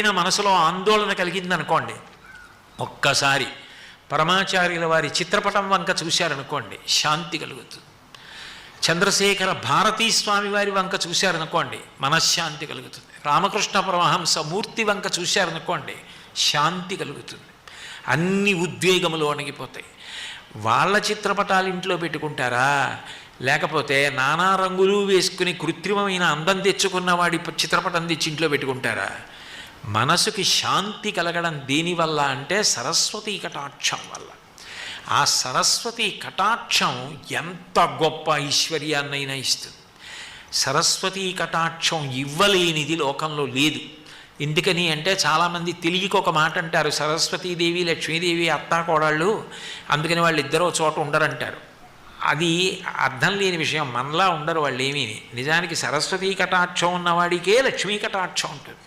ఎప్పుడైనా మనసులో ఆందోళన కలిగిందనుకోండి, ఒక్కసారి పరమాచార్యుల వారి చిత్రపటం వంక చూశారనుకోండి, శాంతి కలుగుతుంది. చంద్రశేఖర భారతీ స్వామి వారి వంక చూశారనుకోండి, మనశ్శాంతి కలుగుతుంది. రామకృష్ణ పరమహంస మూర్తి వంక చూశారనుకోండి, శాంతి కలుగుతుంది. అన్ని ఉద్వేగములు అణగిపోతాయి. వాళ్ళ చిత్రపటాలు ఇంట్లో పెట్టుకుంటారా, లేకపోతే నానా రంగులు వేసుకుని కృత్రిమమైన అందం తెచ్చుకున్న వాడి చిత్రపటం తెచ్చి ఇంట్లో పెట్టుకుంటారా? మనసుకి శాంతి కలగడం దేనివల్ల అంటే సరస్వతీ కటాక్షం వల్ల. ఆ సరస్వతీ కటాక్షం ఎంత గొప్ప ఐశ్వర్యాన్నైనా ఇస్తుంది. సరస్వతీ కటాక్షం ఇవ్వలేనిది లోకంలో లేదు. ఎందుకని అంటే చాలామంది తెలియక ఒక మాట అంటారు, సరస్వతీదేవి లక్ష్మీదేవి అత్తాకోడళ్ళు, అందుకని వాళ్ళు ఇద్దరూ చోట ఉండరంటారు. అది అర్థం లేని విషయం. మనలా ఉండరు వాళ్ళు ఏమీ. నిజానికి సరస్వతీ కటాక్షం ఉన్నవాడికే లక్ష్మీ కటాక్షం ఉంటుంది.